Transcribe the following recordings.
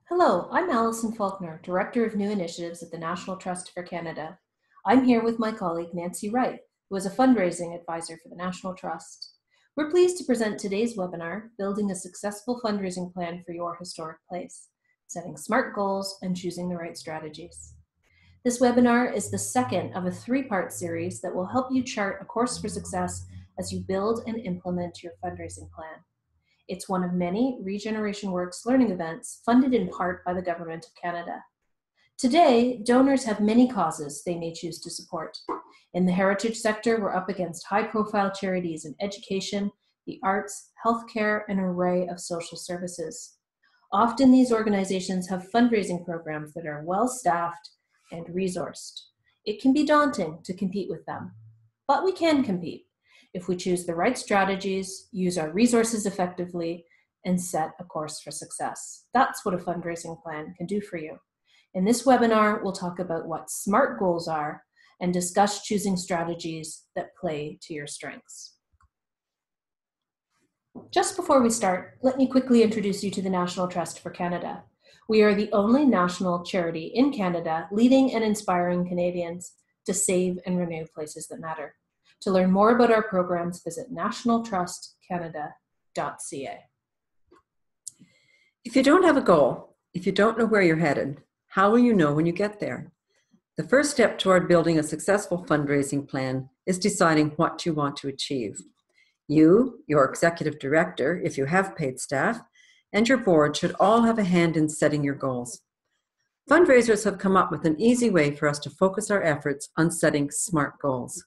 Hello, I'm Alison Faulkner, Director of New Initiatives at the National Trust for Canada. I'm here with my colleague Nancy Wright, who is a fundraising advisor for the National Trust. We're pleased to present today's webinar, Building a Successful Fundraising Plan for Your Historic Place, Setting Smart Goals and Choosing the Right Strategies. This webinar is the second of a three-part series that will help you chart a course for success as you build and implement your fundraising plan. It's one of many Regeneration Works learning events funded in part by the Government of Canada. Today, donors have many causes they may choose to support. In the heritage sector, we're up against high-profile charities in education, the arts, healthcare, and an array of social services. Often these organizations have fundraising programs that are well-staffed and resourced. It can be daunting to compete with them, but we can compete if we choose the right strategies, use our resources effectively, and set a course for success. That's what a fundraising plan can do for you. In this webinar, we'll talk about what SMART goals are and discuss choosing strategies that play to your strengths. Just before we start, let me quickly introduce you to the National Trust for Canada. We are the only national charity in Canada leading and inspiring Canadians to save and renew places that matter. To learn more about our programs, visit nationaltrustcanada.ca. If you don't have a goal, if you don't know where you're headed, how will you know when you get there? The first step toward building a successful fundraising plan is deciding what you want to achieve. You, your executive director, if you have paid staff, and your board should all have a hand in setting your goals. Fundraisers have come up with an easy way for us to focus our efforts on setting SMART goals.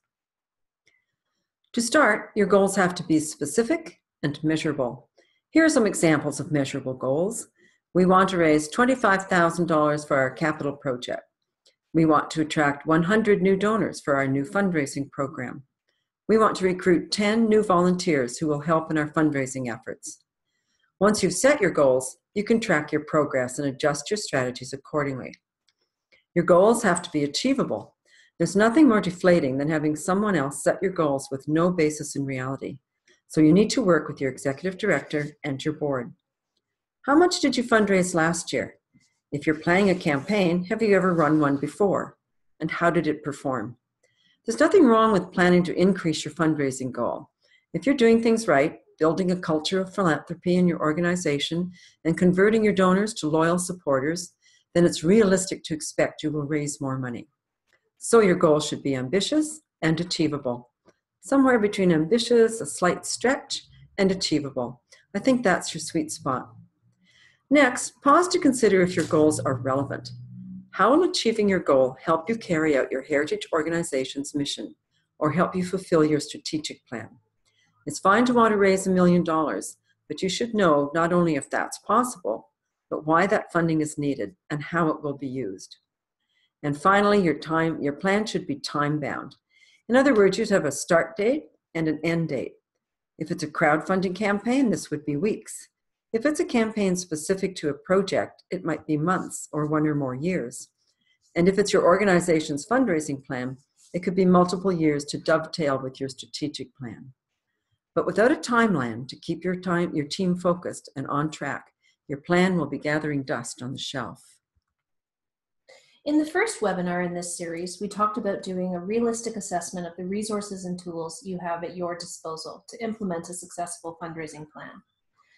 To start, your goals have to be specific and measurable. Here are some examples of measurable goals. We want to raise $25,000 for our capital project. We want to attract 100 new donors for our new fundraising program. We want to recruit 10 new volunteers who will help in our fundraising efforts. Once you've set your goals, you can track your progress and adjust your strategies accordingly. Your goals have to be achievable. There's nothing more deflating than having someone else set your goals with no basis in reality. So you need to work with your executive director and your board. How much did you fundraise last year? If you're planning a campaign, have you ever run one before? And how did it perform? There's nothing wrong with planning to increase your fundraising goal. If you're doing things right, building a culture of philanthropy in your organization and converting your donors to loyal supporters, then it's realistic to expect you will raise more money. So your goal should be ambitious and achievable. Somewhere between ambitious, a slight stretch, and achievable. I think that's your sweet spot. Next, pause to consider if your goals are relevant. How will achieving your goal help you carry out your heritage organization's mission or help you fulfill your strategic plan? It's fine to want to raise $1 million, but you should know not only if that's possible, but why that funding is needed and how it will be used. And finally, your plan should be time-bound. In other words, you'd have a start date and an end date. If it's a crowdfunding campaign, this would be weeks. If it's a campaign specific to a project, it might be months or 1 or more years. And if it's your organization's fundraising plan, it could be multiple years to dovetail with your strategic plan. But without a timeline to keep your team focused and on track, your plan will be gathering dust on the shelf. In the first webinar in this series, we talked about doing a realistic assessment of the resources and tools you have at your disposal to implement a successful fundraising plan.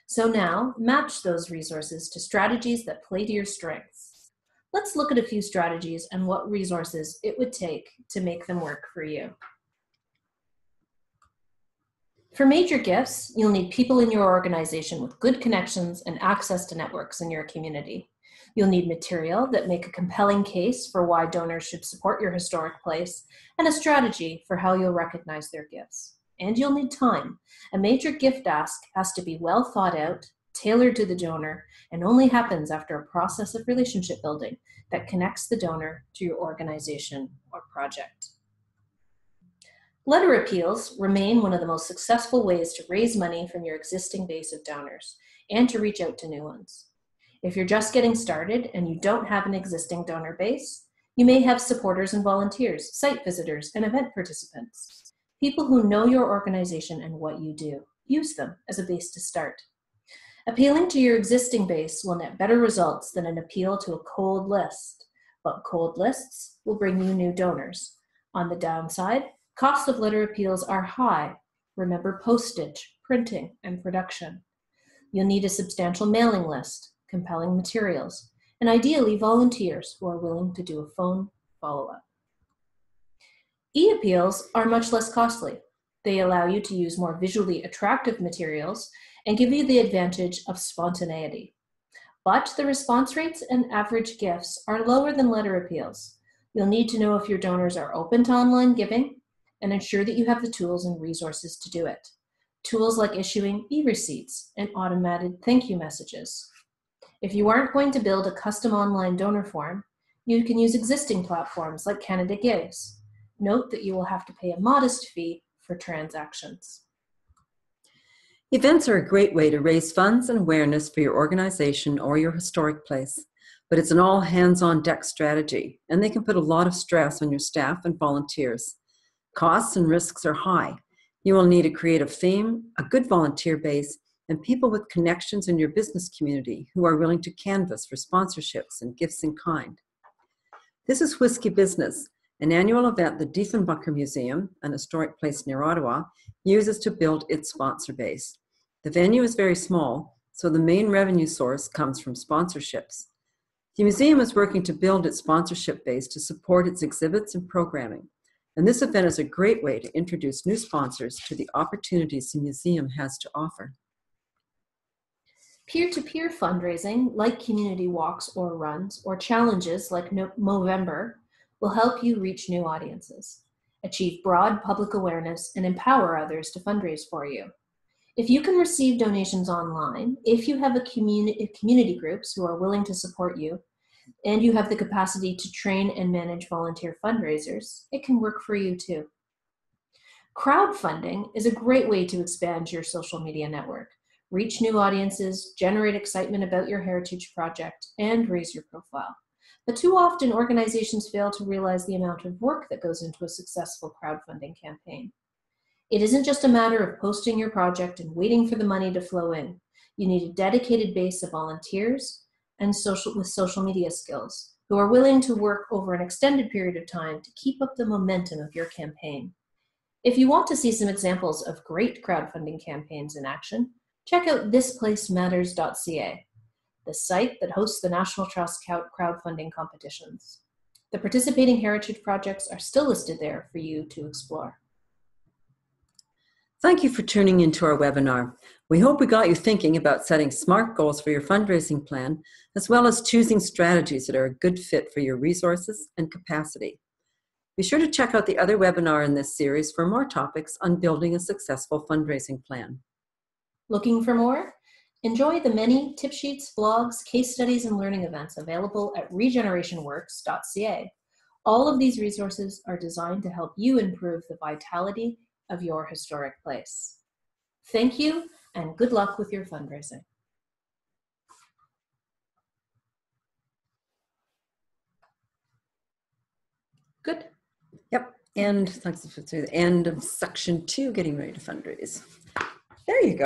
So now, match those resources to strategies that play to your strengths. Let's look at a few strategies and what resources it would take to make them work for you. For major gifts, you'll need people in your organization with good connections and access to networks in your community. You'll need material that make a compelling case for why donors should support your historic place and a strategy for how you'll recognize their gifts. And you'll need time. A major gift ask has to be well thought out, tailored to the donor, and only happens after a process of relationship building that connects the donor to your organization or project. Letter appeals remain one of the most successful ways to raise money from your existing base of donors and to reach out to new ones. If you're just getting started and you don't have an existing donor base, you may have supporters and volunteers, site visitors, and event participants, people who know your organization and what you do. Use them as a base to start. Appealing to your existing base will net better results than an appeal to a cold list, but cold lists will bring you new donors. On the downside, costs of letter appeals are high. Remember postage, printing, and production. You'll need a substantial mailing list, compelling materials, and ideally volunteers who are willing to do a phone follow-up. E-appeals are much less costly. They allow you to use more visually attractive materials and give you the advantage of spontaneity. But the response rates and average gifts are lower than letter appeals. You'll need to know if your donors are open to online giving and ensure that you have the tools and resources to do it. Tools like issuing e-receipts and automated thank you messages. If you aren't going to build a custom online donor form, you can use existing platforms like Canada Gives. Note that you will have to pay a modest fee for transactions. Events are a great way to raise funds and awareness for your organization or your historic place, but it's an all hands-on-deck strategy, and they can put a lot of stress on your staff and volunteers. Costs and risks are high. You will need a creative theme, a good volunteer base, and people with connections in your business community who are willing to canvass for sponsorships and gifts in kind. This is Whiskey Business, an annual event the Diefenbacher Museum, an historic place near Ottawa, uses to build its sponsor base. The venue is very small, so the main revenue source comes from sponsorships. The museum is working to build its sponsorship base to support its exhibits and programming, and this event is a great way to introduce new sponsors to the opportunities the museum has to offer. Peer-to-peer fundraising, like community walks or runs, or challenges like Movember, will help you reach new audiences, achieve broad public awareness, and empower others to fundraise for you. If you can receive donations online, if you have community groups who are willing to support you, and you have the capacity to train and manage volunteer fundraisers, it can work for you too. Crowdfunding is a great way to expand your social media network, reach new audiences, generate excitement about your heritage project, and raise your profile. But too often, organizations fail to realize the amount of work that goes into a successful crowdfunding campaign. It isn't just a matter of posting your project and waiting for the money to flow in. You need a dedicated base of volunteers and with social media skills who are willing to work over an extended period of time to keep up the momentum of your campaign. If you want to see some examples of great crowdfunding campaigns in action, check out thisplacematters.ca, the site that hosts the National Trust crowdfunding competitions. The participating heritage projects are still listed there for you to explore. Thank you for tuning into our webinar. We hope we got you thinking about setting SMART goals for your fundraising plan, as well as choosing strategies that are a good fit for your resources and capacity. Be sure to check out the other webinar in this series for more topics on building a successful fundraising plan. Looking for more? Enjoy the many tip sheets, blogs, case studies, and learning events available at regenerationworks.ca. All of these resources are designed to help you improve the vitality of your historic place. Thank you, and good luck with your fundraising. Good. Yep, and thanks for the end of section 2, getting ready to fundraise. There you go.